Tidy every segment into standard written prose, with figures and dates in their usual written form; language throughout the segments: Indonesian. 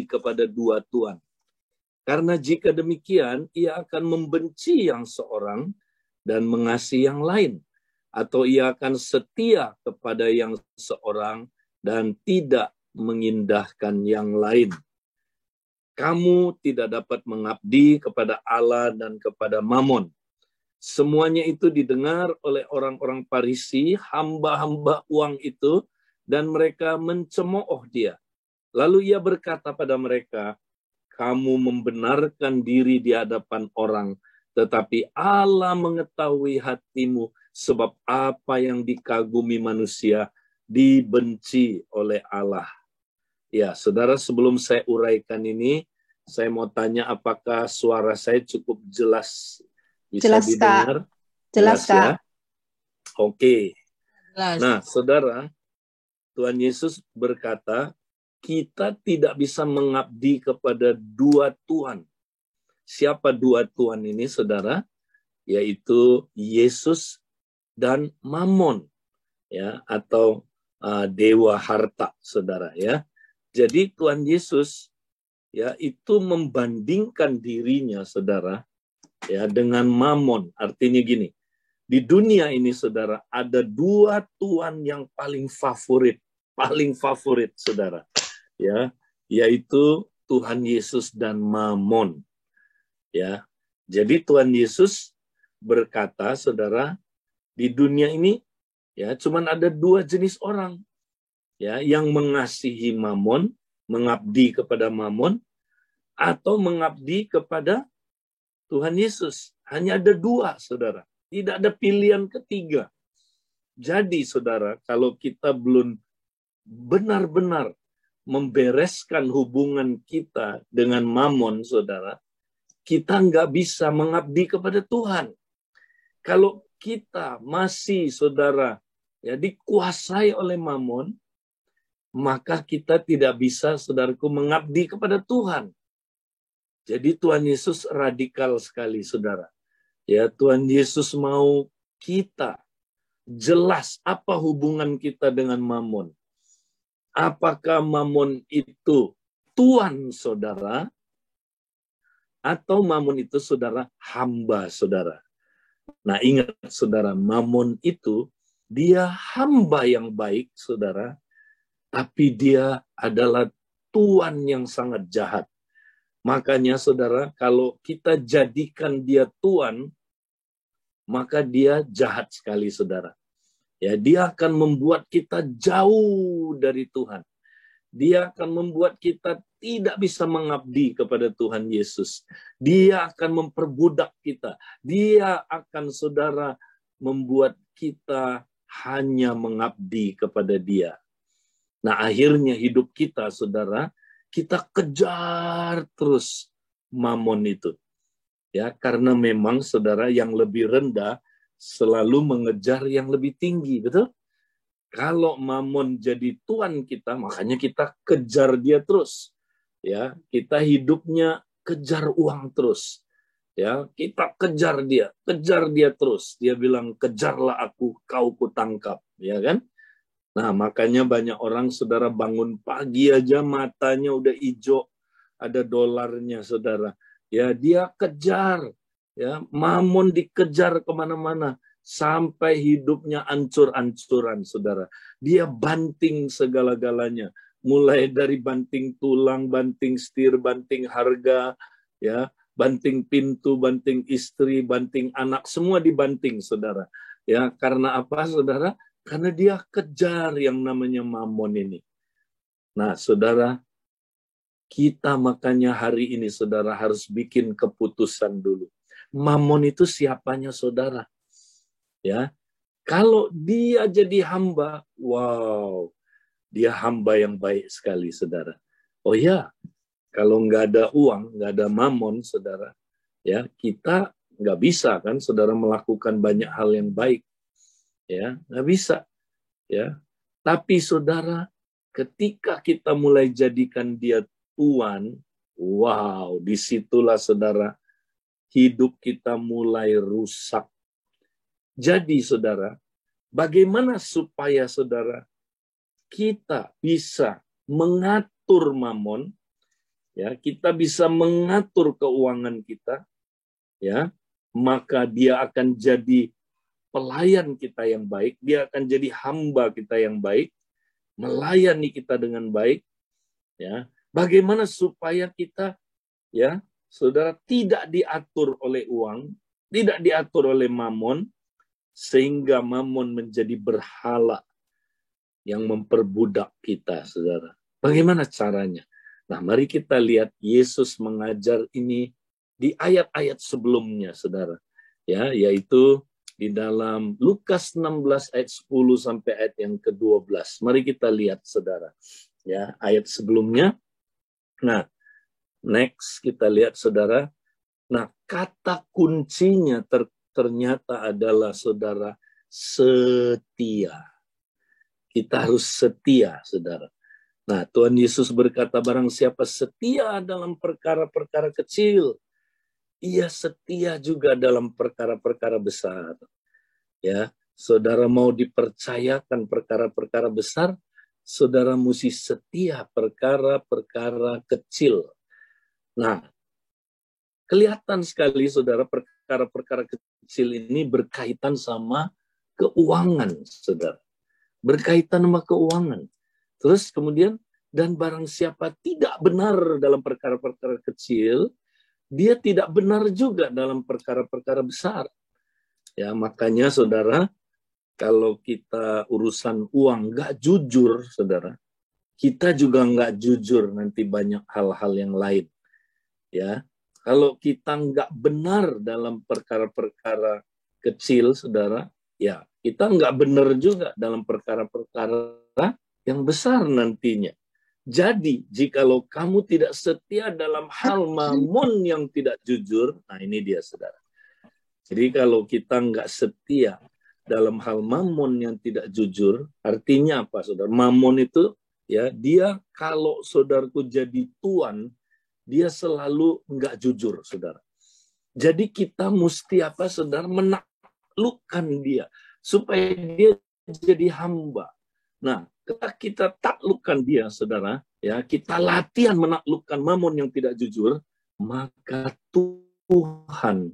kepada dua tuan. Karena jika demikian, ia akan membenci yang seorang dan mengasihi yang lain. Atau ia akan setia kepada yang seorang dan tidak mengindahkan yang lain. Kamu tidak dapat mengabdi kepada Allah dan kepada Mamon. Semuanya itu didengar oleh orang-orang Farisi, hamba-hamba uang itu, dan mereka mencemooh dia. Lalu ia berkata pada mereka, kamu membenarkan diri di hadapan orang, tetapi Allah mengetahui hatimu, sebab apa yang dikagumi manusia dibenci oleh Allah. Ya, saudara, sebelum saya uraikan ini, saya mau tanya apakah suara saya cukup jelas? Bisa Jelas, didengar? Kak. Jelas, Kak. Ya? Oke. Jelas. Nah, saudara, Tuhan Yesus berkata, kita tidak bisa mengabdi kepada dua Tuhan. Siapa dua Tuhan ini, saudara? Yaitu Yesus dan Mamon, ya, atau dewa harta, saudara, ya. Jadi Tuhan Yesus, ya, itu membandingkan dirinya, saudara, ya, dengan Mamon. Artinya gini, di dunia ini, saudara, ada dua Tuhan yang paling favorit, saudara, ya, yaitu Tuhan Yesus dan Mamon, ya. Jadi Tuhan Yesus berkata, saudara, di dunia ini, ya, cuman ada dua jenis orang, ya, yang mengasihi Mamon, mengabdi kepada Mamon, atau mengabdi kepada Tuhan Yesus. Hanya ada dua, saudara. Tidak ada pilihan ketiga. Jadi, saudara, kalau kita belum benar-benar membereskan hubungan kita dengan Mamon, saudara, kita nggak bisa mengabdi kepada Tuhan. Kalau kita masih, saudara, ya, dikuasai oleh Mamon, maka kita tidak bisa, saudaraku, mengabdi kepada Tuhan. Jadi Tuhan Yesus radikal sekali, saudara. Ya, Tuhan Yesus mau kita jelas apa hubungan kita dengan Mamon. Apakah Mamon itu Tuhan, saudara, atau Mamon itu, saudara, hamba, saudara. Nah, ingat, saudara, Mamon itu dia hamba yang baik, saudara, tapi dia adalah Tuhan yang sangat jahat. Makanya, saudara, kalau kita jadikan dia Tuhan, maka dia jahat sekali, saudara. Ya, dia akan membuat kita jauh dari Tuhan. Dia akan membuat kita tidak bisa mengabdi kepada Tuhan Yesus. Dia akan memperbudak kita. Dia akan, saudara, membuat kita hanya mengabdi kepada dia. Nah, akhirnya hidup kita, saudara, kita kejar terus Mamon itu. Ya, karena memang, saudara, yang lebih rendah selalu mengejar yang lebih tinggi, betul? Kalau Mamon jadi Tuhan kita, makanya kita kejar dia terus. Ya, kita hidupnya kejar uang terus. Ya, kita kejar dia terus. Dia bilang, kejarlah aku, kau kutangkap, ya kan? Nah, makanya banyak orang, saudara, bangun pagi aja matanya udah hijau, ada dolarnya, saudara. Ya, dia kejar, ya, Mamon dikejar kemana-mana sampai hidupnya ancur-ancuran, saudara. Dia banting segala-galanya, mulai dari banting tulang, banting setir, banting harga, ya, banting pintu, banting istri, banting anak, semua dibanting, saudara. Ya, karena apa, saudara? Karena dia kejar yang namanya Mamon ini. Nah, saudara, kita makanya hari ini, saudara, harus bikin keputusan dulu. Mamon itu siapanya, saudara? Ya, kalau dia jadi hamba, wow, dia hamba yang baik sekali, saudara. Oh ya, kalau nggak ada uang, nggak ada Mamon, saudara, ya, kita nggak bisa, kan, saudara, melakukan banyak hal yang baik. Ya, nggak bisa. Ya, tapi, saudara, ketika kita mulai jadikan dia Tuhan, wow, disitulah, saudara, hidup kita mulai rusak. Jadi, saudara, bagaimana supaya, saudara, kita bisa mengatur Mamon ya, kita bisa mengatur keuangan kita, ya, maka dia akan jadi pelayan kita yang baik, dia akan jadi hamba kita yang baik, melayani kita dengan baik, ya. Bagaimana supaya kita, ya, saudara, tidak diatur oleh uang, tidak diatur oleh mamon, sehingga mamon menjadi berhala yang memperbudak kita, saudara. Bagaimana caranya? Nah, mari kita lihat Yesus mengajar ini di ayat-ayat sebelumnya, saudara. Ya, yaitu di dalam Lukas 16 ayat 10 sampai ayat yang ke-12. Mari kita lihat, saudara. Ya, ayat sebelumnya. Nah, next kita lihat, saudara. Nah, kata kuncinya ternyata adalah, saudara, setia. Kita harus setia, saudara. Nah, Tuhan Yesus berkata, barang siapa setia dalam perkara-perkara kecil, ia setia juga dalam perkara-perkara besar. Ya, saudara mau dipercayakan perkara-perkara besar, saudara mesti setia perkara-perkara kecil. Nah, kelihatan sekali, saudara, perkara-perkara kecil ini berkaitan sama keuangan, saudara. Berkaitan sama keuangan. Terus kemudian, dan barang siapa tidak benar dalam perkara-perkara kecil, dia tidak benar juga dalam perkara-perkara besar. Ya, makanya, saudara, kalau kita urusan uang nggak jujur, saudara, kita juga nggak jujur nanti banyak hal-hal yang lain. Ya, kalau kita nggak benar dalam perkara-perkara kecil, saudara, ya kita nggak benar juga dalam perkara-perkara yang besar nantinya. Jadi, jikalau kamu tidak setia dalam hal mamon yang tidak jujur, nah ini dia, saudara. Jadi kalau kita nggak setia dalam hal mamon yang tidak jujur, artinya apa, saudara? Mamon itu, ya, dia kalau saudaraku jadi tuan, dia selalu nggak jujur, saudara. Jadi kita mesti apa, saudara, menaklukkan dia supaya dia jadi hamba. Nah, ketika kita taklukkan dia, saudara, ya, kita latihan menaklukkan mamon yang tidak jujur, maka Tuhan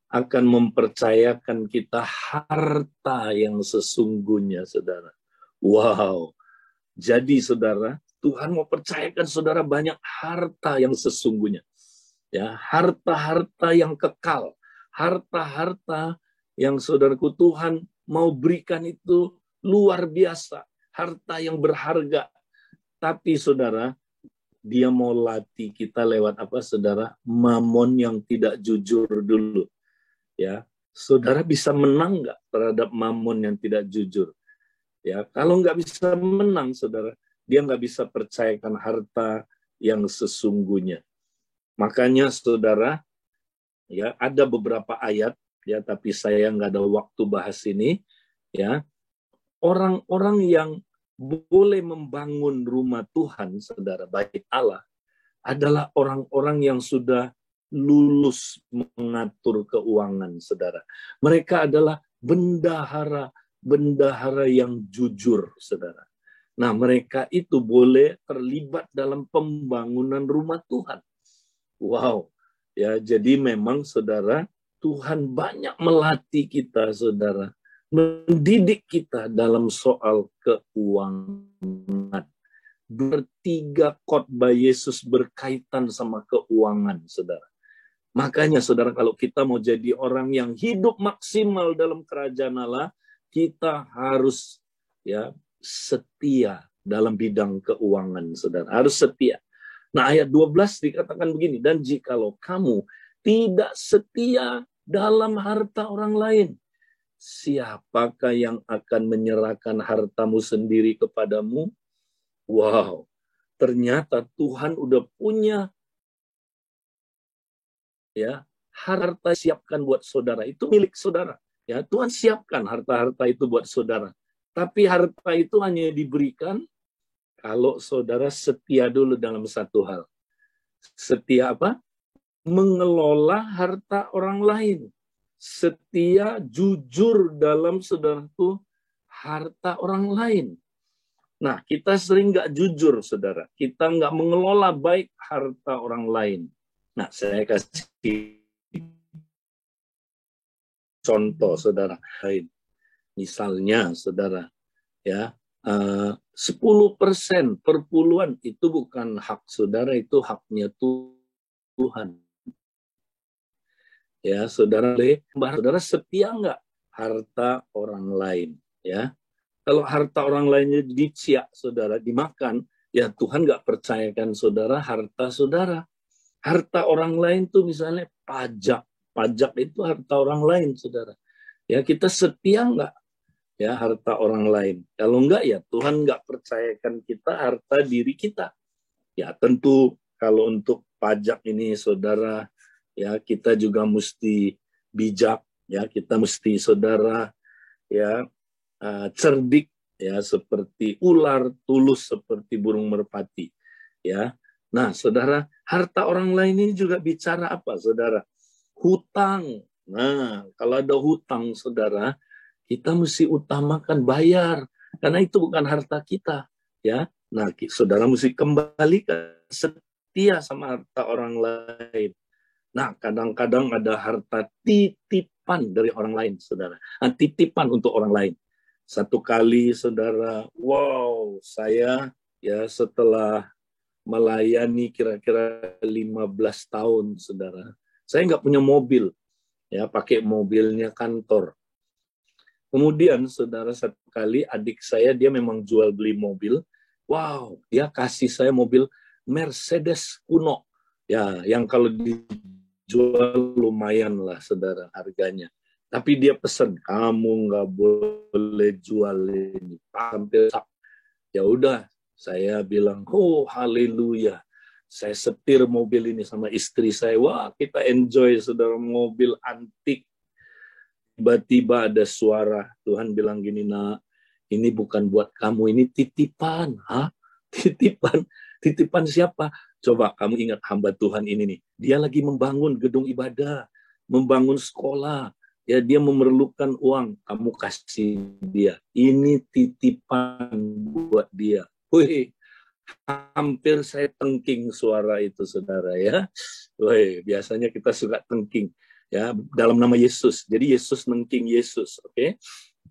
akan mempercayakan kita harta yang sesungguhnya, saudara. Wow. Jadi, saudara, Tuhan mau percayakan saudara banyak harta yang sesungguhnya. Ya, harta-harta yang kekal, harta-harta yang, saudaraku, Tuhan mau berikan itu luar biasa, harta yang berharga. Tapi, saudara, dia mau latih kita lewat apa, saudara? Mamon yang tidak jujur dulu. Ya, saudara bisa menang nggak terhadap mamon yang tidak jujur? Ya, kalau nggak bisa menang, saudara, dia nggak bisa percayakan harta yang sesungguhnya. Makanya, saudara, ya, ada beberapa ayat, ya, tapi saya nggak ada waktu bahas ini. Ya, orang-orang yang boleh membangun rumah Tuhan, saudara, bait Allah, adalah orang-orang yang sudah lulus mengatur keuangan, saudara. Mereka adalah bendahara yang jujur, saudara. Nah, mereka itu boleh terlibat dalam pembangunan rumah Tuhan. Wow. Ya, jadi memang, saudara, Tuhan banyak melatih kita, saudara, mendidik kita dalam soal keuangan. Bertiga khotbah Yesus berkaitan sama keuangan, saudara. Makanya, saudara, kalau kita mau jadi orang yang hidup maksimal dalam kerajaan Allah, kita harus, ya, setia dalam bidang keuangan, saudara. Harus setia. Nah, ayat 12 dikatakan begini, dan jikalau kamu tidak setia dalam harta orang lain, siapakah yang akan menyerahkan hartamu sendiri kepadamu? Wow, ternyata Tuhan udah punya, ya, harta siapkan buat saudara, itu milik saudara. Ya, Tuhan siapkan harta-harta itu buat saudara. Tapi harta itu hanya diberikan kalau saudara setia dulu dalam satu hal. Setia apa? Mengelola harta orang lain. Setia, jujur dalam, saudaraku, harta orang lain. Nah, kita sering nggak jujur, saudara. Kita nggak mengelola baik harta orang lain. Nah, saya kasih contoh, saudara. Misalnya, saudara, ya, 10% perpuluhan itu bukan hak saudara, itu haknya Tuhan. Ya, saudara, saudara setia nggak harta orang lain? Ya, kalau harta orang lainnya diciak, saudara, dimakan, ya Tuhan nggak percayakan saudara harta saudara. Harta orang lain tuh misalnya pajak. Pajak itu harta orang lain, saudara. Ya, kita setia nggak ya harta orang lain? Kalau enggak, ya Tuhan nggak percayakan kita harta diri kita. Ya, tentu kalau untuk pajak ini, saudara, ya kita juga mesti bijak, ya kita mesti, saudara, ya cerdik, ya seperti ular, tulus seperti burung merpati, ya. Nah, saudara, harta orang lain ini juga bicara apa, saudara? Hutang. Nah, kalau ada hutang, saudara, kita mesti utamakan bayar, karena itu bukan harta kita, ya. Nah, saudara mesti kembalikan, setia sama harta orang lain. Nah, kadang-kadang ada harta titipan dari orang lain, saudara. Nah, titipan untuk orang lain. Satu kali, saudara, wow, saya ya setelah melayani kira-kira 15 tahun, saudara. Saya nggak punya mobil, ya pakai mobilnya kantor. Kemudian, saudara, satu kali adik saya, dia memang jual beli mobil. Wow, dia kasih saya mobil Mercedes kuno. Ya, yang kalau dijual lumayan lah, saudara, harganya. Tapi dia pesan, kamu nggak boleh jual ini. Hampir, ya udah, saya bilang, oh haleluya. Saya setir mobil ini sama istri saya. Wah, kita enjoy, saudara, mobil antik. Tiba-tiba ada suara, Tuhan bilang gini, nak, ini bukan buat kamu, ini titipan. Hah? Titipan? Titipan siapa? Coba kamu ingat hamba Tuhan ini nih. Dia lagi membangun gedung ibadah, membangun sekolah. Ya, dia memerlukan uang, kamu kasih dia. Ini titipan buat dia. Wih, hampir saya tengking suara itu, saudara, ya. Wih, biasanya kita suka tengking, ya, dalam nama Yesus. Jadi Yesus nengking Yesus, oke?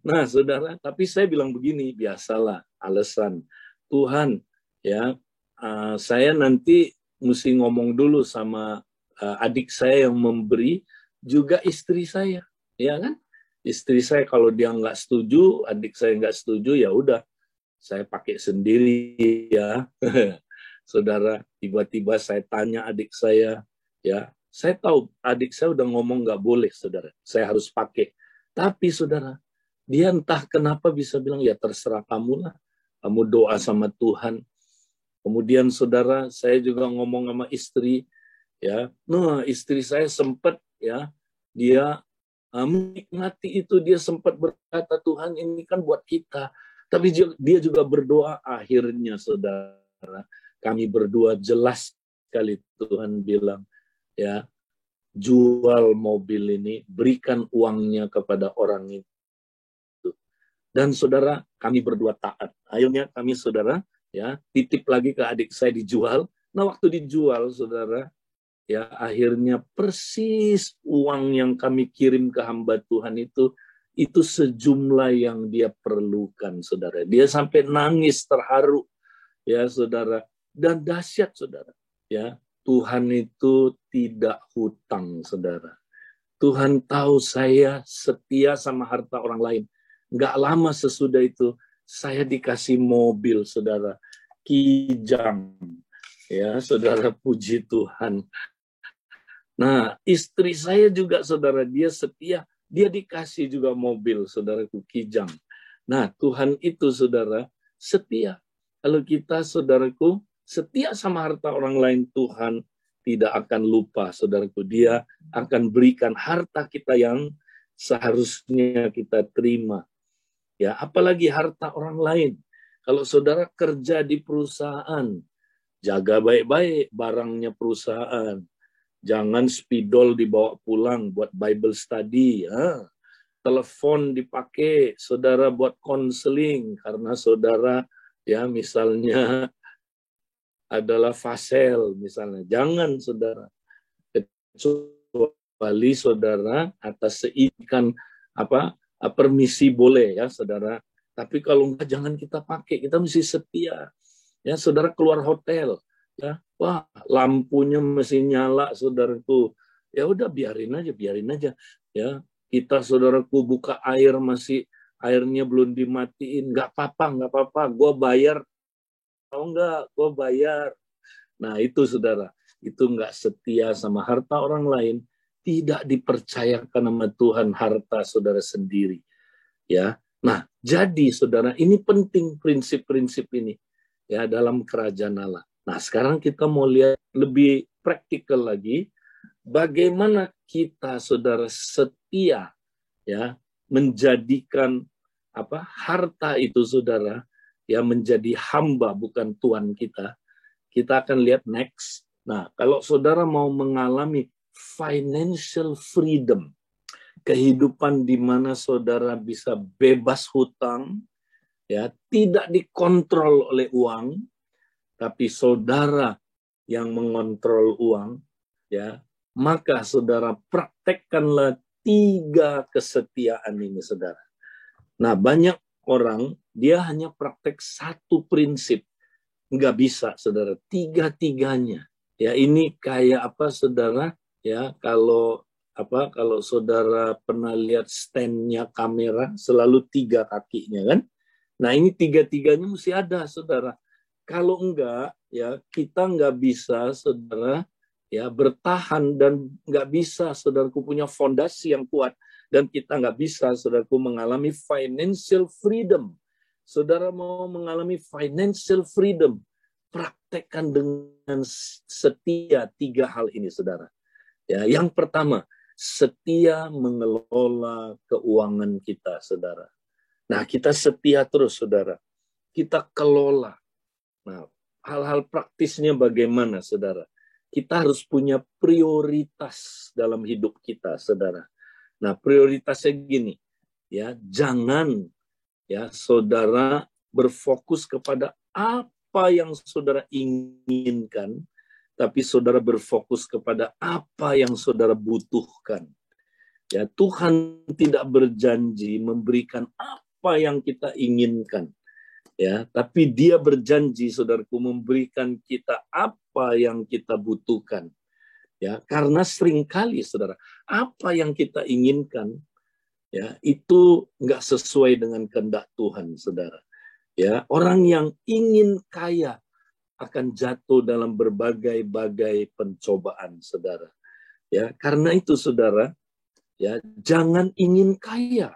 Nah, saudara, tapi saya bilang begini, biasalah alasan Tuhan, ya, saya nanti mesti ngomong dulu sama adik saya yang memberi, juga istri saya, ya kan? Istri saya kalau dia nggak setuju, adik saya nggak setuju, ya udah, saya pakai sendiri, ya. Saudara, tiba-tiba saya tanya adik saya, ya, saya tahu adik saya udah ngomong nggak boleh, saudara, saya harus pakai. Tapi, saudara, dia entah kenapa bisa bilang, ya terserah kamu lah, kamu doa sama Tuhan. Kemudian, saudara, saya juga ngomong sama istri, ya, nah istri saya sempat, ya, dia menikmati itu, dia sempat berkata, Tuhan ini kan buat kita. Tapi dia juga berdoa, akhirnya, saudara, kami berdua jelas sekali Tuhan bilang, ya, jual mobil ini, berikan uangnya kepada orang itu. Dan, saudara, kami berdua taat. Akhirnya kami, saudara, ya, titip lagi ke adik saya dijual. Nah, waktu dijual, saudara, ya akhirnya persis uang yang kami kirim ke hamba Tuhan itu sejumlah yang dia perlukan, saudara. Dia sampai nangis terharu, ya saudara. Dan dahsyat, saudara, ya, Tuhan itu tidak hutang, saudara. Tuhan tahu saya setia sama harta orang lain. Nggak lama sesudah itu saya dikasih mobil, saudara, Kijang, ya saudara, puji Tuhan. Nah, istri saya juga, saudara, dia setia. Dia dikasih juga mobil, saudaraku, Kijang. Nah, Tuhan itu, saudara, setia. Kalau kita, saudaraku, setia sama harta orang lain, Tuhan tidak akan lupa, saudaraku. Dia akan berikan harta kita yang seharusnya kita terima. Ya, apalagi harta orang lain. Kalau saudara kerja di perusahaan, jaga baik-baik barangnya perusahaan. Jangan spidol dibawa pulang buat Bible study. Ya. Telepon dipakai, saudara, buat konseling. Karena saudara ya misalnya adalah fasel misalnya. Jangan saudara, kecuali saudara atas seikan permisi boleh ya saudara. Tapi kalau enggak jangan kita pakai, kita mesti setia. Ya saudara keluar hotel, ya wah lampunya masih nyala saudaraku. Ya udah biarin aja. Ya kita saudaraku buka air masih airnya belum dimatiin, nggak apa-apa, gue bayar. Oh enggak, gue bayar. Nah itu saudara, itu enggak setia sama harta orang lain, tidak dipercayakan sama Tuhan harta saudara sendiri. Ya, nah jadi saudara ini penting prinsip-prinsip ini ya dalam kerajaan Allah. Nah sekarang kita mau lihat lebih praktikal lagi, bagaimana kita saudara setia ya menjadikan harta itu saudara ya menjadi hamba bukan tuan kita. Kita akan lihat next. Nah, kalau saudara mau mengalami financial freedom, kehidupan di mana saudara bisa bebas hutang, ya tidak dikontrol oleh uang, tapi saudara yang mengontrol uang, ya maka saudara praktekkanlah 3 kesetiaan ini, saudara. Nah, banyak orang dia hanya praktek 1 prinsip, nggak bisa, saudara. 3-tiganya. Ya ini kayak apa, saudara? Ya kalau saudara pernah lihat stand-nya kamera, selalu 3 kakinya kan? Nah ini 3-tiganya mesti ada, saudara. Kalau enggak, ya kita nggak bisa, saudara, ya bertahan dan nggak bisa, saudaraku punya fondasi yang kuat dan kita nggak bisa, saudaraku mengalami financial freedom. Saudara mau mengalami financial freedom, praktekkan dengan setia 3 hal ini, saudara. Ya, yang pertama, setia mengelola keuangan kita, saudara. Nah, kita setia terus, saudara. Kita kelola. Nah, hal-hal praktisnya bagaimana, saudara? Kita harus punya prioritas dalam hidup kita, saudara. Nah, prioritasnya gini, ya, jangan ya saudara berfokus kepada apa yang saudara inginkan, tapi saudara berfokus kepada apa yang saudara butuhkan. Ya, Tuhan tidak berjanji memberikan apa yang kita inginkan. Ya, tapi Dia berjanji, saudaraku, memberikan kita apa yang kita butuhkan. Ya, karena seringkali, saudara, apa yang kita inginkan, ya, itu nggak sesuai dengan kehendak Tuhan, saudara. Ya, orang yang ingin kaya akan jatuh dalam berbagai-bagai pencobaan, saudara. Ya, karena itu, saudara, ya, jangan ingin kaya.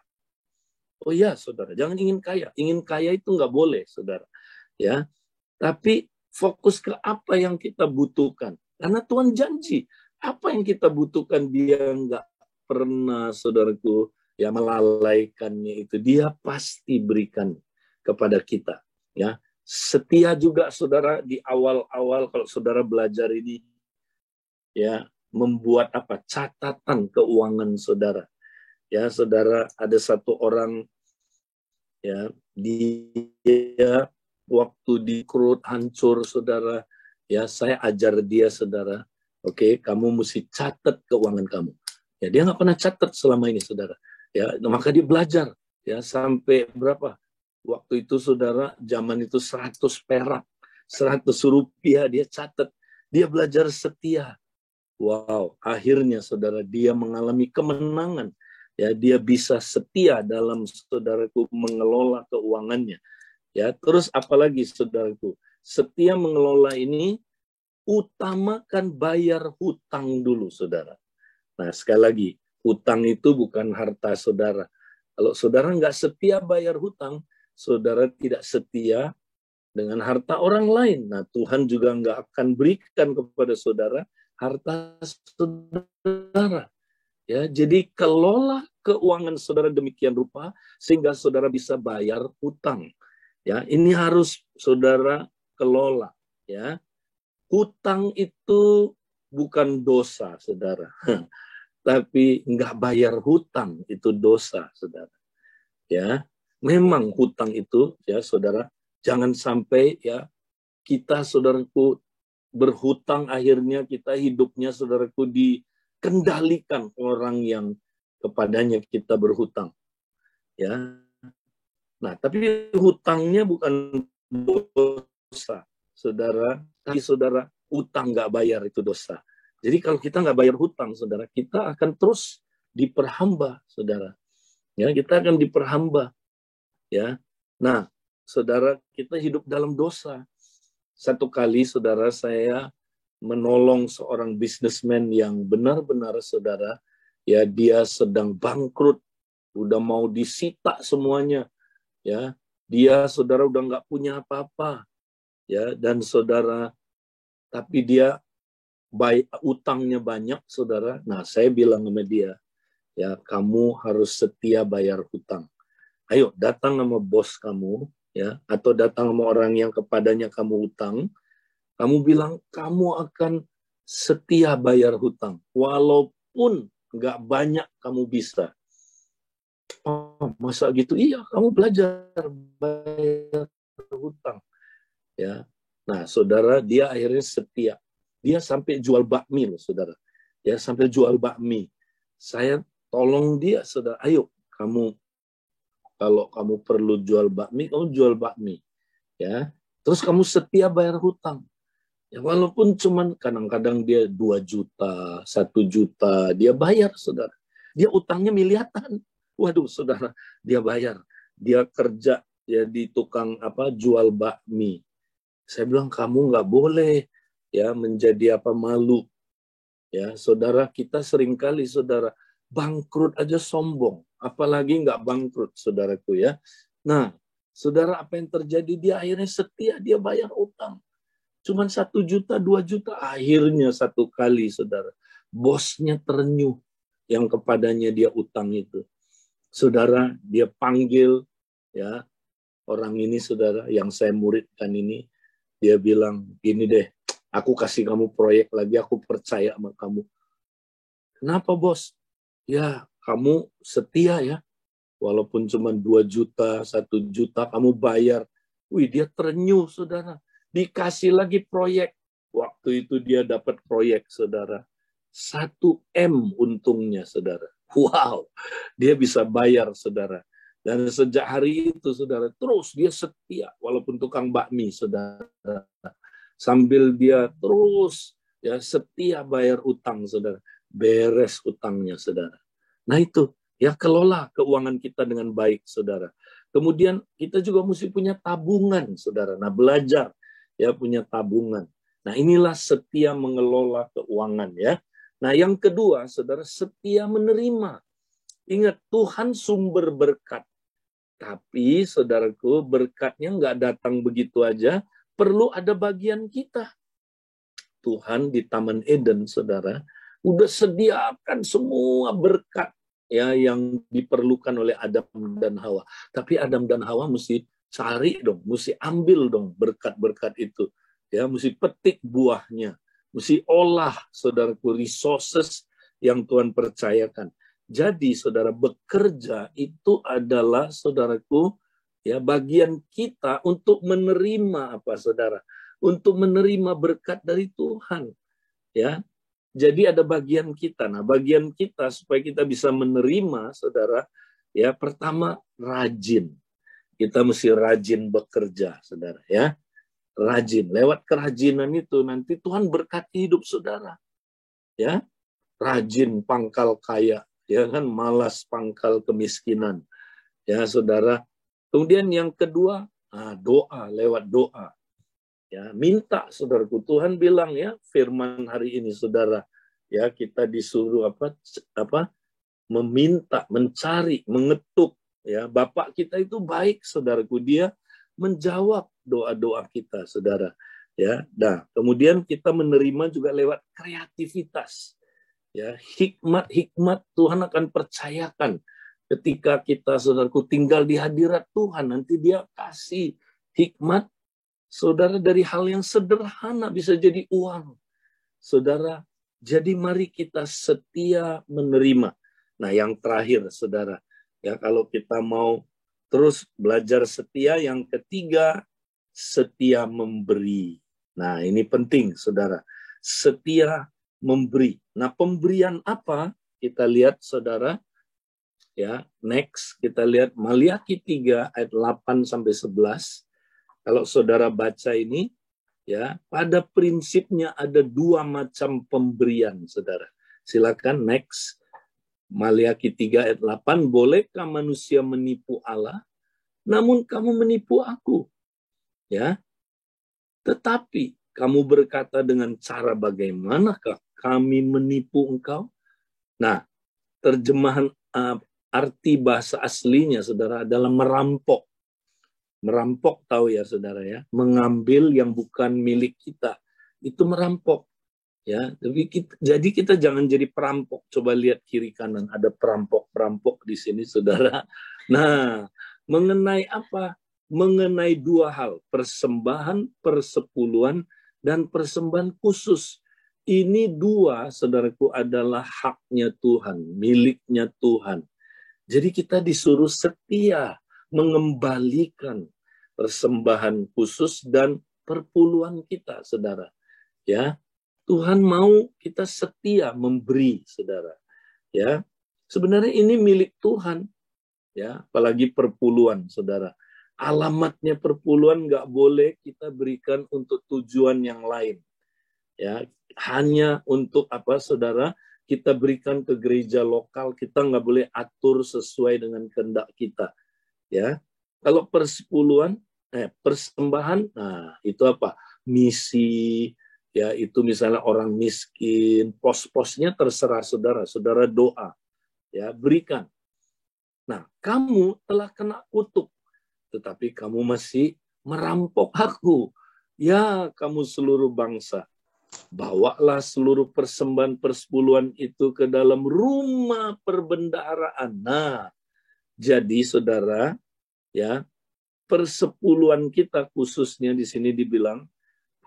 Oh ya, saudara, jangan ingin kaya. Ingin kaya itu nggak boleh, saudara. Ya, tapi fokus ke apa yang kita butuhkan. Karena Tuhan janji, apa yang kita butuhkan Dia nggak pernah, saudaraku, ya melalaikannya itu. Dia pasti berikan kepada kita. Ya, setia juga, saudara, di awal-awal kalau saudara belajar ini, ya membuat catatan keuangan saudara. Ya, saudara, ada satu orang, ya dia waktu dikerut hancur, saudara. Ya, saya ajar dia, saudara. Oke, kamu mesti catat keuangan kamu. Ya, dia nggak pernah catat selama ini, saudara. Ya, maka dia belajar. Ya, sampai berapa? Waktu itu, saudara, zaman itu 100 perak, 100 rupiah dia catat. Dia belajar setia. Wow, akhirnya, saudara, dia mengalami kemenangan. Ya, dia bisa setia dalam, saudaraku, mengelola keuangannya. Ya, terus apalagi, saudaraku, setia mengelola ini, utamakan bayar hutang dulu, saudara. Nah, sekali lagi, hutang itu bukan harta saudara. Kalau saudara nggak setia bayar hutang, saudara tidak setia dengan harta orang lain. Nah, Tuhan juga nggak akan berikan kepada saudara harta saudara. Ya, jadi kelola keuangan saudara demikian rupa sehingga saudara bisa bayar hutang. Ya, ini harus saudara kelola. Ya, hutang itu bukan dosa, saudara. Tapi nggak bayar hutang itu dosa, saudara. Ya, memang hutang itu, ya saudara, Jangan sampai ya kita, saudaraku, berhutang, akhirnya kita hidupnya, saudaraku, dikendalikan orang yang kepadanya kita berhutang. Ya. Nah, tapi hutangnya bukan dosa, saudara. Tapi saudara, utang nggak bayar itu dosa. Jadi kalau kita nggak bayar hutang, saudara, kita akan terus diperhamba, saudara. Ya, kita akan diperhamba. Ya. Nah, saudara, kita hidup dalam dosa. Satu kali, saudara, saya menolong seorang bisnismen yang benar-benar, saudara, ya dia sedang bangkrut, udah mau disita semuanya, ya. Dia, saudara, udah nggak punya apa-apa, ya. Dan saudara, tapi dia utangnya banyak, saudara. Nah, saya bilang sama dia, ya kamu harus setia bayar hutang. Ayo datang sama bos kamu, ya, atau datang sama orang yang kepadanya kamu hutang. Kamu bilang kamu akan setia bayar hutang, walaupun nggak banyak kamu bisa. Oh, masa gitu? Iya, kamu belajar bayar hutang. Ya, nah saudara, dia akhirnya setia. Dia sampai jual bakmi loh, saudara. Ya, sampai jual bakmi. Saya tolong dia, saudara. Ayo, kamu kalau kamu perlu jual bakmi, kamu jual bakmi. Ya, terus kamu setia bayar hutang. Ya, walaupun cuman kadang-kadang dia 2 juta, 1 juta, dia bayar, saudara. Dia utangnya miliaran. Waduh, saudara, dia bayar. Dia kerja jadi tukang jual bakmi. Saya bilang kamu nggak boleh ya menjadi malu. Ya, saudara, kita seringkali, saudara, bangkrut aja sombong, apalagi nggak bangkrut, saudaraku ya. Nah, saudara, apa yang terjadi? Dia akhirnya setia, dia bayar utang. Cuman 1 juta, 2 juta. Akhirnya satu kali, saudara, bosnya terenyuh yang kepadanya dia utang itu. Saudara, dia panggil ya orang ini, saudara, yang saya muridkan ini. Dia bilang, gini deh, aku kasih kamu proyek lagi, aku percaya sama kamu. Kenapa, bos? Ya, kamu setia ya. Walaupun cuma 2 juta, 1 juta, kamu bayar. Wih, dia terenyuh, saudara. Dikasih lagi proyek. Waktu itu dia dapat proyek, saudara. 1 M untungnya, saudara. Wow, dia bisa bayar, saudara. Dan sejak hari itu, saudara, terus dia setia, walaupun tukang bakmi, saudara. Sambil dia terus ya setia bayar utang, saudara. Beres utangnya, saudara. Nah itu, ya kelola keuangan kita dengan baik, saudara. Kemudian kita juga mesti punya tabungan, saudara. Nah, belajar ya punya tabungan. Nah, inilah setia mengelola keuangan ya. Nah, yang kedua, saudara, setia menerima. Ingat, Tuhan sumber berkat. Tapi, saudaraku, berkatnya nggak datang begitu aja. Perlu ada bagian kita. Tuhan di Taman Eden, saudara, udah sediakan semua berkat ya yang diperlukan oleh Adam dan Hawa. Tapi Adam dan Hawa mesti cari dong, mesti ambil dong berkat-berkat itu. Ya, mesti petik buahnya. Mesti olah, saudaraku, resources yang Tuhan percayakan. Jadi, saudara, bekerja itu adalah, saudaraku, ya bagian kita untuk menerima saudara? Untuk menerima berkat dari Tuhan. Ya. Jadi ada bagian kita. Nah, bagian kita supaya kita bisa menerima, saudara, ya pertama rajin. Kita mesti rajin bekerja, saudara, ya. Rajin. Lewat kerajinan itu nanti Tuhan berkati hidup saudara. Ya. Rajin pangkal kaya, ya kan, malas pangkal kemiskinan. Ya, saudara. Kemudian yang kedua, doa, lewat doa. Ya, minta, saudaraku. Tuhan bilang ya, firman hari ini, saudara, ya kita disuruh meminta, mencari, mengetuk. Ya, Bapak kita itu baik, saudaraku. Dia menjawab doa-doa kita, saudara. Ya, nah, kemudian kita menerima juga lewat kreativitas. Ya, hikmat Tuhan akan percayakan ketika kita, saudaraku, tinggal di hadirat Tuhan. Nanti Dia kasih hikmat, saudara, dari hal yang sederhana bisa jadi uang. Saudara, jadi mari kita setia menerima. Nah, yang terakhir, saudara, ya kalau kita mau terus belajar setia, yang ketiga, setia memberi. Nah, ini penting, saudara. Setia memberi. Nah, pemberian apa? Kita lihat, saudara. Ya, next kita lihat Maliaki 3 ayat 8 sampai 11. Kalau saudara baca ini, ya, pada prinsipnya ada dua macam pemberian, saudara. Silakan next. Maliaki 3 ayat 8, bolehkah manusia menipu Allah? Namun kamu menipu aku. Ya. Tetapi kamu berkata dengan cara bagaimanakah kami menipu engkau? Nah, terjemahan arti bahasa aslinya, saudara, adalah merampok. Merampok tahu ya, saudara ya, mengambil yang bukan milik kita. Itu merampok. Ya, jadi kita jangan jadi perampok. Coba lihat kiri kanan, ada perampok-perampok di sini, saudara. Nah, mengenai apa? Mengenai dua hal, persembahan, persepuluhan, dan persembahan khusus. Ini dua, saudaraku, adalah haknya Tuhan, miliknya Tuhan. Jadi kita disuruh setia mengembalikan persembahan khusus dan perpuluhan kita, saudara. Ya, Tuhan mau kita setia memberi, saudara. Ya, sebenarnya ini milik Tuhan. Ya, apalagi perpuluhan, saudara. Alamatnya perpuluhan nggak boleh kita berikan untuk tujuan yang lain. Ya, hanya untuk apa, saudara? Kita berikan ke gereja lokal, kita nggak boleh atur sesuai dengan kehendak kita. Ya, kalau persepuluhan, persembahan, nah itu apa? Misi, ya itu misalnya orang miskin, pos-posnya terserah saudara, saudara doa, ya berikan. Nah, kamu telah kena kutuk, tetapi kamu masih merampok aku. Ya, kamu seluruh bangsa, bawalah seluruh persembahan persepuluhan itu ke dalam rumah perbendaharaan. Nah, jadi saudara, ya, persepuluhan kita khususnya di sini dibilang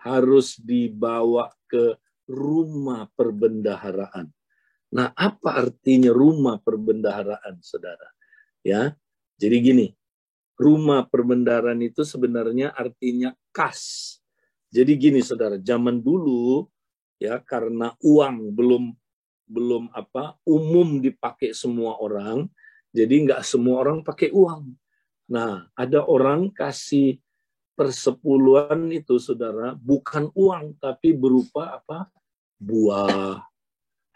harus dibawa ke rumah perbendaharaan. Nah, apa artinya rumah perbendaharaan, saudara? Ya, jadi gini, rumah perbendaharaan itu sebenarnya artinya kas. Jadi gini, saudara, zaman dulu ya karena uang belum umum dipakai semua orang, jadi nggak semua orang pakai uang. Nah, ada orang kasih persepuluhan itu, saudara, bukan uang tapi berupa apa? Buah,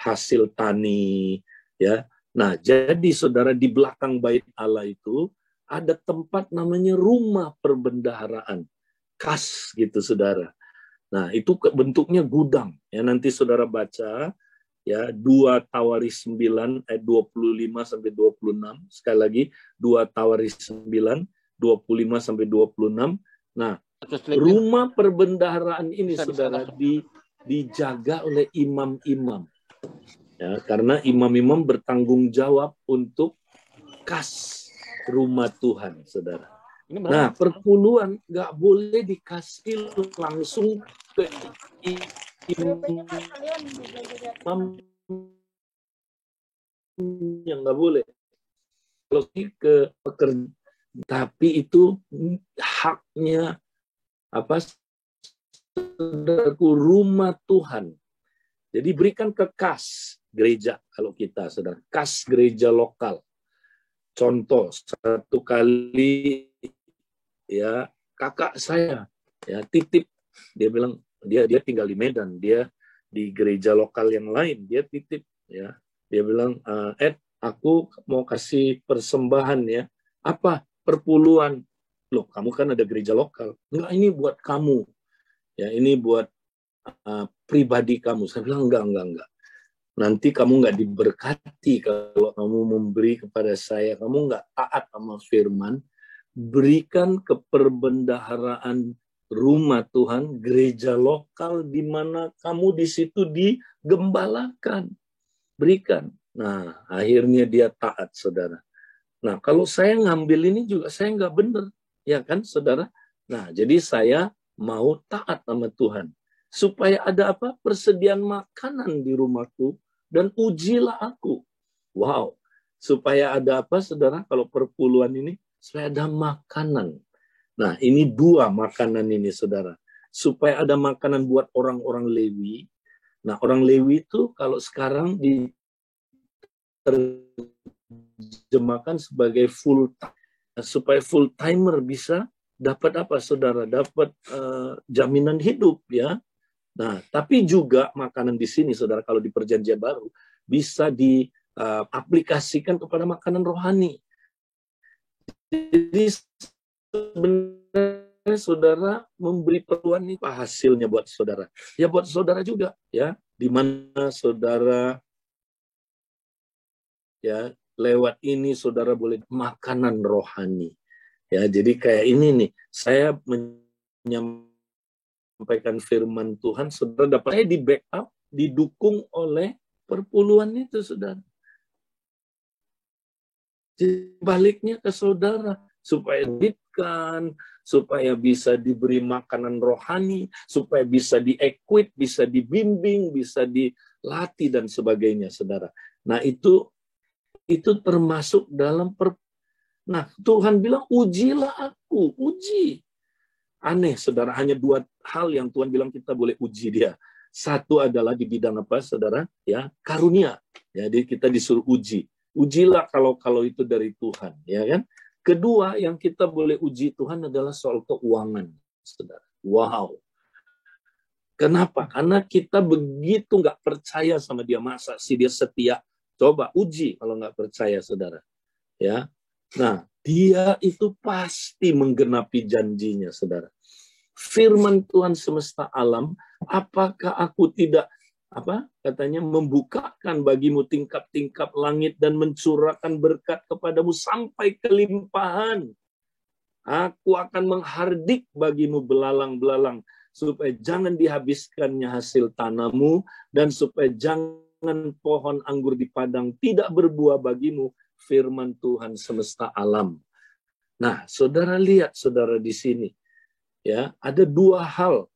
hasil tani, ya. Nah, jadi saudara, di belakang bait Allah itu ada tempat namanya rumah perbendaharaan. Kas gitu, saudara. Nah, itu bentuknya gudang. Ya, nanti saudara baca ya 2 Tawaris 9 ayat 25 sampai 26. Sekali lagi 2 Tawaris 9 25 sampai 26. Nah, rumah perbendaharaan ini saudara dijaga oleh imam-imam. Ya, karena imam-imam bertanggung jawab untuk kas rumah Tuhan, saudara. Nah, perpuluhan nggak boleh dikasih langsung ke imam, yang nggak boleh. Kalau ke pekerja, tapi itu haknya apa? Rumah Tuhan. Jadi berikan ke kas gereja kalau kita, saudara, kas gereja lokal. Contoh, satu kali ya kakak saya ya titip, dia bilang dia tinggal di Medan, dia di gereja lokal yang lain, dia titip ya, dia bilang Ed, aku mau kasih persembahan ya, apa? Perpuluhan. Loh, kamu kan ada gereja lokal. Enggak, ini buat kamu ya, ini buat pribadi kamu. Saya bilang enggak. Nanti kamu nggak diberkati kalau kamu memberi kepada saya. Kamu nggak taat sama firman. Berikan ke perbendaharaan rumah Tuhan, gereja lokal di mana kamu di situ digembalakan. Berikan. Nah, akhirnya dia taat, saudara. Nah, kalau saya ngambil ini juga saya nggak benar. Ya kan, saudara? Nah, jadi saya mau taat sama Tuhan. Supaya ada apa? Persediaan makanan di rumahku. Dan ujilah aku. Wow. Supaya ada apa, saudara? Kalau perpuluhan ini, supaya ada makanan. Nah, ini dua makanan ini, saudara. Supaya ada makanan buat orang-orang Lewi. Nah, orang Lewi itu kalau sekarang diterjemahkan sebagai full time. Supaya full timer bisa dapat apa, saudara? Dapat jaminan hidup, ya. Nah, tapi juga makanan di sini, saudara, kalau di Perjanjian Baru bisa diaplikasikan kepada makanan rohani. Jadi sebenarnya saudara memberi perluan ini apa hasilnya buat saudara? Ya buat saudara juga, ya. Di mana saudara ya lewat ini saudara boleh makanan rohani. Ya, jadi kayak ini nih, saya menyampaikan firman Tuhan, saudara dapat di backup, didukung oleh perpuluhan itu, saudara. Jadi baliknya ke saudara, supaya diberikan, supaya bisa diberi makanan rohani, supaya bisa di-equip, bisa dibimbing, bisa dilatih, dan sebagainya, saudara. Nah, itu termasuk dalam Nah, Tuhan bilang, ujilah aku, uji. Aneh, saudara, hanya dua hal yang Tuhan bilang kita boleh uji dia. Satu adalah di bidang apa, saudara? Ya, karunia. Jadi kita disuruh uji. Ujilah kalau itu dari Tuhan, ya kan? Kedua, yang kita boleh uji Tuhan adalah soal keuangan, saudara. Wow. Kenapa? Karena kita begitu nggak percaya sama dia. Masa sih dia setia? Coba uji kalau nggak percaya, saudara. Ya, nah, dia itu pasti menggenapi janjinya, saudara. Firman Tuhan semesta alam, apakah aku tidak membukakan bagimu tingkap-tingkap langit dan mencurahkan berkat kepadamu sampai kelimpahan. Aku akan menghardik bagimu belalang-belalang supaya jangan dihabiskannya hasil tanahmu dan supaya jangan pohon anggur di padang tidak berbuah bagimu, firman Tuhan semesta alam. Nah, saudara lihat, saudara di sini, ya ada dua hal.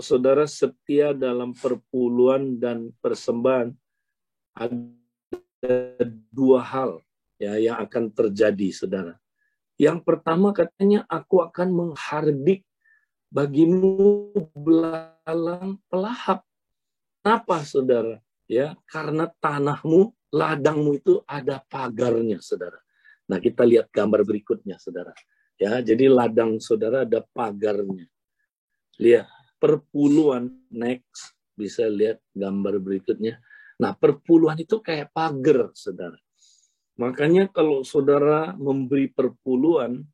Saudara setia dalam perpuluhan dan persembahan, ada dua hal ya yang akan terjadi, saudara. Yang pertama katanya, aku akan menghardik bagimu belalang pelahap. Kenapa, saudara? Ya, karena tanahmu, ladangmu itu ada pagarnya, saudara. Nah, kita lihat gambar berikutnya, saudara. Ya, jadi ladang saudara ada pagarnya. Lihat, perpuluhan, next, bisa lihat gambar berikutnya. Nah, perpuluhan itu kayak pagar, saudara. Makanya kalau saudara memberi perpuluhan,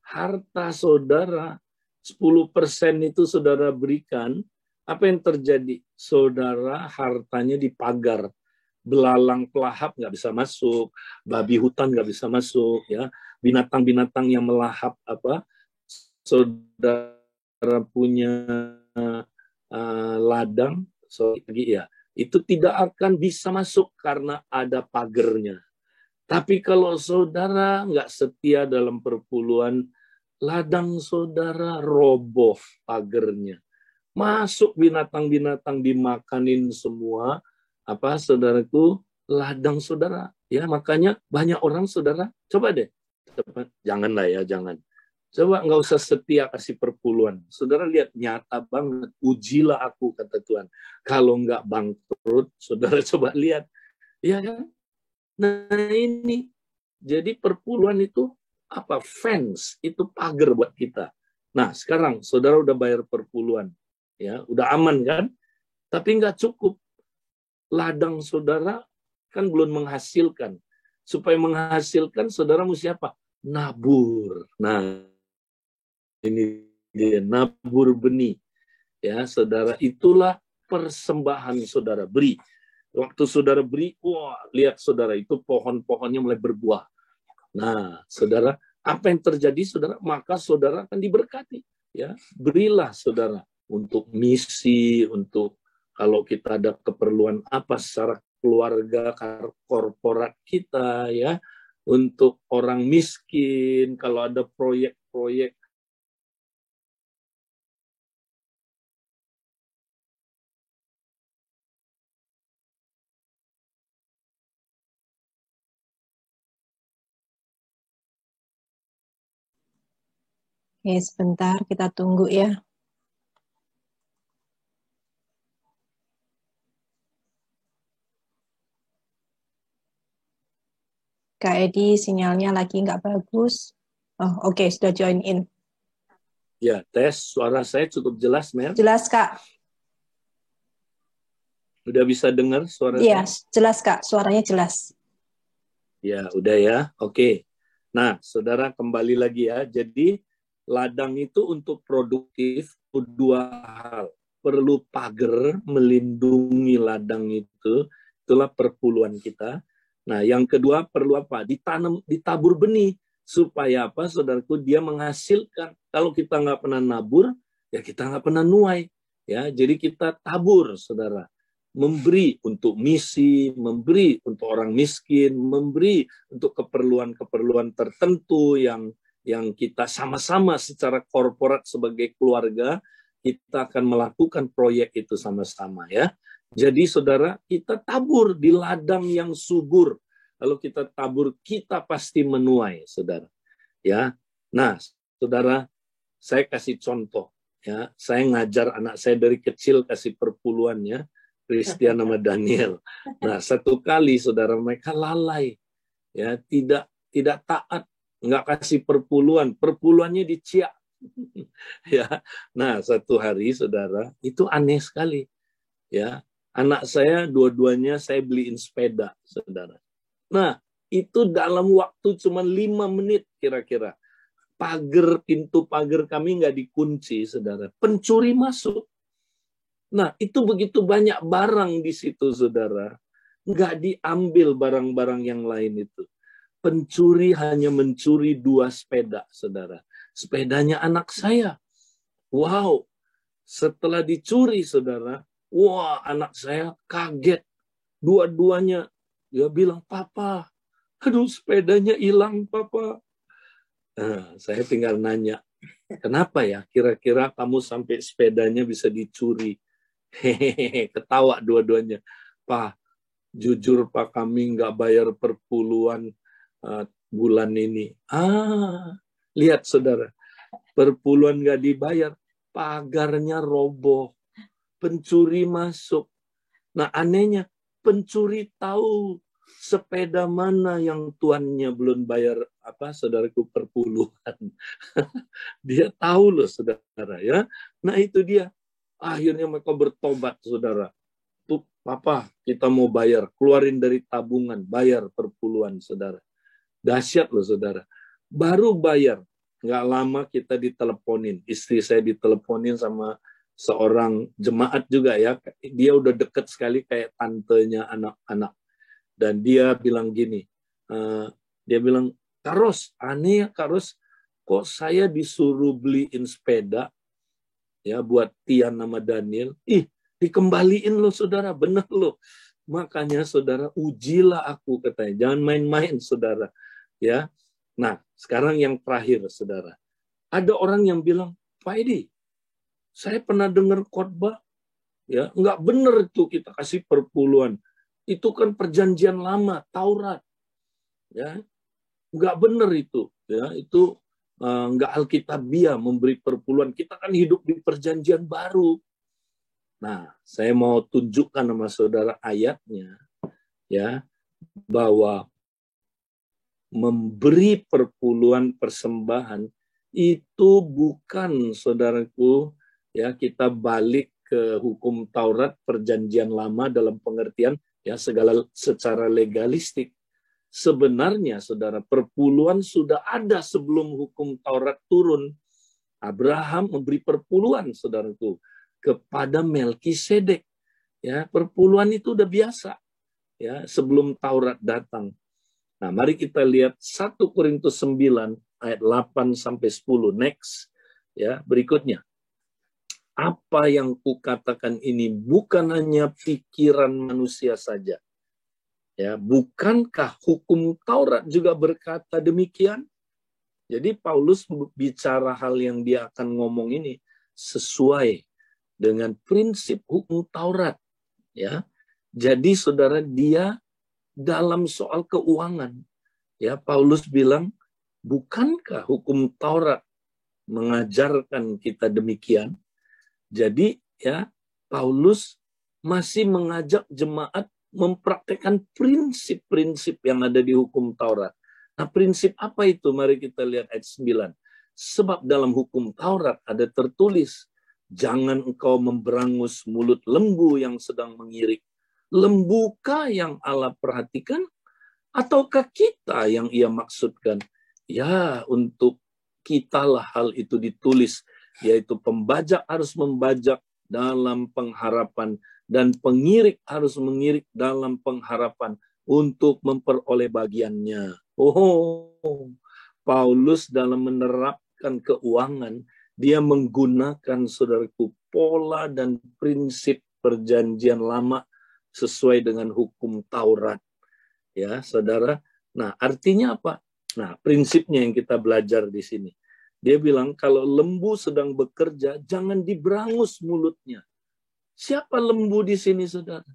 harta saudara 10% itu saudara berikan, apa yang terjadi? Saudara hartanya dipagar. Belalang pelahap nggak bisa masuk, babi hutan nggak bisa masuk, ya. Binatang-binatang yang melahap saudara punya ladang, itu tidak akan bisa masuk karena ada pagernya. Tapi kalau saudara nggak setia dalam perpuluhan, ladang saudara roboh pagernya. Masuk binatang-binatang dimakanin semua, saudaraku, ladang saudara. Ya, makanya banyak orang, saudara, coba deh. Janganlah ya, jangan. Coba nggak usah setia kasih perpuluhan. Saudara lihat, nyata banget. Ujilah aku, kata Tuhan. Kalau nggak bangkrut, saudara coba lihat. Iya kan? Nah ini, jadi perpuluhan itu fence, itu pagar buat kita. Nah sekarang saudara udah bayar perpuluhan, ya udah aman kan? Tapi nggak cukup. Ladang saudara kan belum menghasilkan. Supaya menghasilkan, saudara mesti apa? Nabur. Nah ini dia, nabur benih. Ya saudara, itulah persembahan saudara beri. Waktu saudara beri, wah, lihat saudara, itu pohon-pohonnya mulai berbuah. Nah, saudara, apa yang terjadi, saudara? Maka saudara akan diberkati. Ya, berilah saudara untuk misi, untuk kalau kita ada keperluan apa secara keluarga, korporat kita, ya, untuk orang miskin, kalau ada proyek-proyek. Oke, sebentar kita tunggu ya. Kak Edi, sinyalnya lagi nggak bagus. Oh, oke, sudah join in. Ya, tes. Suara saya cukup jelas, Mel? Jelas, Kak. Udah bisa dengar suara Iya, saya? jelas, Kak. Suaranya jelas. Ya, udah ya. Oke. Nah, saudara kembali lagi ya. Jadi, ladang itu untuk produktif dua hal. Perlu pagar melindungi ladang itu. Itulah perpuluhan kita. Nah, yang kedua perlu apa? Ditanam, ditabur benih. Supaya apa, saudaraku? Dia menghasilkan. Kalau kita nggak pernah nabur, ya kita nggak pernah nuai. Ya, jadi kita tabur, saudara. Memberi untuk misi, memberi untuk orang miskin, memberi untuk keperluan-keperluan tertentu yang kita sama-sama secara korporat sebagai keluarga, kita akan melakukan proyek itu sama-sama ya. Jadi saudara, kita tabur di ladang yang subur. Kalau kita tabur, kita pasti menuai, saudara. Ya. Nah, saudara, saya kasih contoh ya. Saya ngajar anak saya dari kecil kasih perpuluhan ya. Christian sama Daniel. Nah, satu kali saudara mereka lalai. Ya, tidak taat, nggak kasih perpuluhannya diciak. Ya. Nah, satu hari saudara, itu aneh sekali. Ya. Anak saya dua-duanya saya beliin sepeda, saudara. Nah, itu dalam waktu cuma 5 menit kira-kira. Pintu pagar kami nggak dikunci, saudara. Pencuri masuk. Nah, itu begitu banyak barang di situ, saudara. Nggak diambil barang-barang yang lain itu. Pencuri hanya mencuri 2 sepeda, saudara. Sepedanya anak saya. Wow, setelah dicuri, saudara. Wah, anak saya kaget. Dua-duanya. Dia bilang, Papa, aduh sepedanya hilang, Papa. Nah, saya tinggal nanya, kenapa ya kira-kira kamu sampai sepedanya bisa dicuri? Hehehe, ketawa dua-duanya. Pak, jujur Pak, kami nggak bayar perpuluhan bulan ini. Lihat saudara, perpuluhan nggak dibayar, pagarnya roboh, pencuri masuk. Nah anehnya, pencuri tahu sepeda mana yang tuannya belum bayar saudaraku perpuluhan. Dia tahu loh saudara ya. Nah itu dia. Akhirnya mereka bertobat saudara. Tuh papa kita mau bayar. Keluarin dari tabungan. Bayar perpuluhan saudara. Dahsyat loh saudara. Baru bayar. Nggak lama kita diteleponin. Istri saya diteleponin sama seorang jemaat juga ya. Dia udah deket sekali kayak tantenya anak-anak. Dan dia bilang gini. Dia bilang, Kak Ros, aneh ya Kak Ros. Kok saya disuruh beliin sepeda ya buat Tian nama Daniel, dikembaliin loh saudara, bener loh. Makanya saudara, ujilah aku katanya, jangan main-main saudara. Ya, nah sekarang yang terakhir saudara, ada orang yang bilang, Pak Edi, saya pernah dengar khotbah, ya nggak bener itu kita kasih perpuluhan, itu kan perjanjian lama, Taurat, ya nggak bener itu, ya itu nggak alkitabiah memberi perpuluhan. Kita kan hidup di perjanjian baru. Nah, saya mau tunjukkan sama saudara ayatnya, ya, bahwa memberi perpuluhan persembahan itu bukan, saudaraku, ya kita balik ke hukum Taurat perjanjian lama dalam pengertian ya segala secara legalistik. Sebenarnya, saudara, perpuluhan sudah ada sebelum hukum Taurat turun. Abraham memberi perpuluhan, saudaraku, kepada Melkisedek. Ya, perpuluhan itu udah biasa. Ya, sebelum Taurat datang. Nah, mari kita lihat 1 Korintus 9 ayat 8 sampai 10. Next, ya, berikutnya. Apa yang kukatakan ini bukan hanya pikiran manusia saja. Ya, bukankah hukum Taurat juga berkata demikian? Jadi Paulus bicara hal yang dia akan ngomong ini sesuai dengan prinsip hukum Taurat. Ya, jadi saudara, dia dalam soal keuangan, ya Paulus bilang, bukankah hukum Taurat mengajarkan kita demikian. Jadi ya, Paulus masih mengajak jemaat mempraktekkan prinsip-prinsip yang ada di hukum Taurat. Nah, prinsip apa itu? Mari kita lihat ayat 9. Sebab dalam hukum Taurat ada tertulis, jangan engkau memberangus mulut lembu yang sedang mengirik. Lembukah yang Allah perhatikan? Ataukah kita yang ia maksudkan? Ya, untuk kitalah hal itu ditulis, yaitu pembajak harus membajak dalam pengharapan, dan pengirik harus mengirik dalam pengharapan untuk memperoleh bagiannya. Oh, Paulus dalam menerapkan keuangan, dia menggunakan, saudaraku, pola dan prinsip perjanjian lama sesuai dengan hukum Taurat. Ya, saudara. Nah, artinya apa? Nah, prinsipnya yang kita belajar di sini. Dia bilang kalau lembu sedang bekerja, jangan diberangus mulutnya. Siapa lembu di sini, saudara?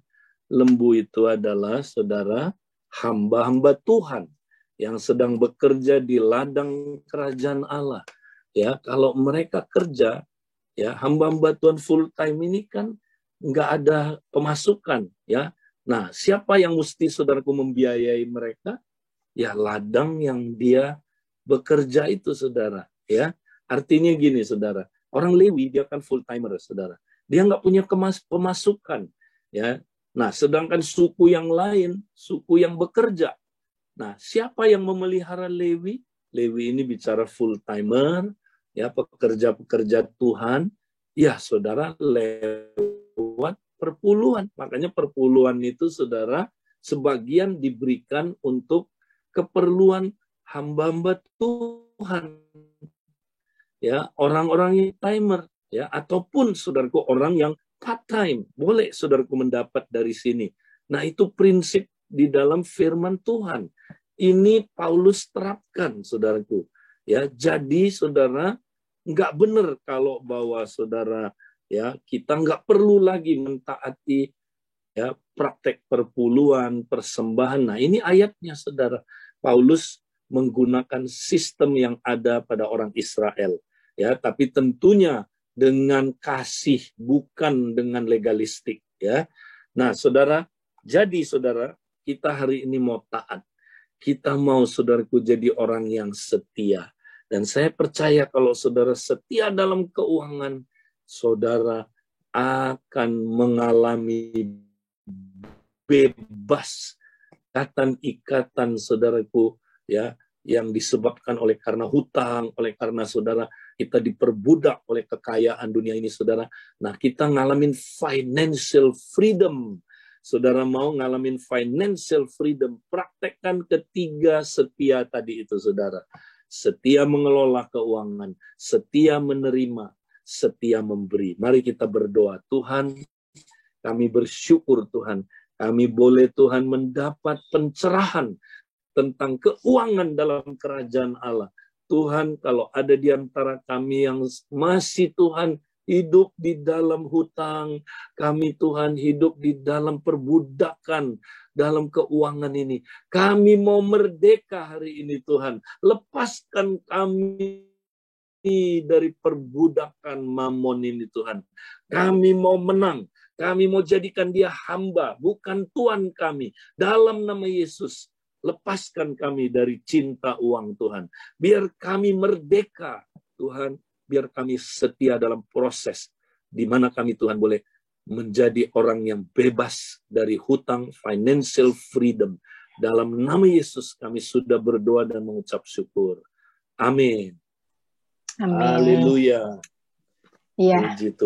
Lembu itu adalah, saudara, hamba-hamba Tuhan yang sedang bekerja di ladang kerajaan Allah. Ya, kalau mereka kerja, ya, hamba-hamba Tuhan full time ini kan nggak ada pemasukan, ya. Nah, siapa yang mesti, saudaraku, membiayai mereka? Ya, ladang yang dia bekerja itu, saudara. Ya, artinya gini, saudara. Orang Lewi dia kan full timer, saudara. Dia nggak punya pemasukan, ya. Nah, sedangkan suku yang lain, suku yang bekerja. Nah, siapa yang memelihara Lewi? Lewi ini bicara full timer, ya, pekerja-pekerja Tuhan. Ya, saudara, lewat perpuluhan. Makanya perpuluhan itu, saudara, sebagian diberikan untuk keperluan hamba-hamba Tuhan. Ya, orang-orang yang timer, ya, ataupun saudaraku orang yang part time, boleh saudaraku mendapat dari sini. Nah, itu prinsip di dalam firman Tuhan. Ini Paulus terapkan, saudaraku. Ya, jadi saudara, nggak benar kalau bahwa saudara, ya, kita nggak perlu lagi mentaati, ya, praktek perpuluhan, persembahan. Nah, ini ayatnya, saudara. Paulus menggunakan sistem yang ada pada orang Israel. Ya, tapi tentunya dengan kasih, bukan dengan legalistik, ya. Nah, saudara, jadi saudara, kita hari ini mau taat. Kita mau, saudaraku, jadi orang yang setia. Dan saya percaya kalau saudara setia dalam keuangan, saudara akan mengalami bebas ikatan, saudaraku, ya, yang disebabkan oleh karena hutang, oleh karena saudara kita diperbudak oleh kekayaan dunia ini, saudara. Nah, kita ngalamin financial freedom. Saudara mau ngalamin financial freedom, praktekkan ketiga setia tadi itu, saudara. Setia mengelola keuangan, setia menerima, setia memberi. Mari kita berdoa. Tuhan, kami bersyukur, Tuhan, kami boleh, Tuhan, mendapat pencerahan tentang keuangan dalam kerajaan Allah. Tuhan, kalau ada di antara kami yang masih, Tuhan, hidup di dalam hutang, kami, Tuhan, hidup di dalam perbudakan dalam keuangan ini. Kami mau merdeka hari ini, Tuhan. Lepaskan kami dari perbudakan mamon ini, Tuhan. Kami mau menang. Kami mau jadikan dia hamba, bukan Tuhan kami. Dalam nama Yesus, lepaskan kami dari cinta uang, Tuhan. Biar kami merdeka, Tuhan. Biar kami setia dalam proses di mana kami, Tuhan, boleh menjadi orang yang bebas dari hutang, financial freedom. Dalam nama Yesus kami sudah berdoa dan mengucap syukur. Amin. Amin. Haleluya. Iya. Puji Tuhan.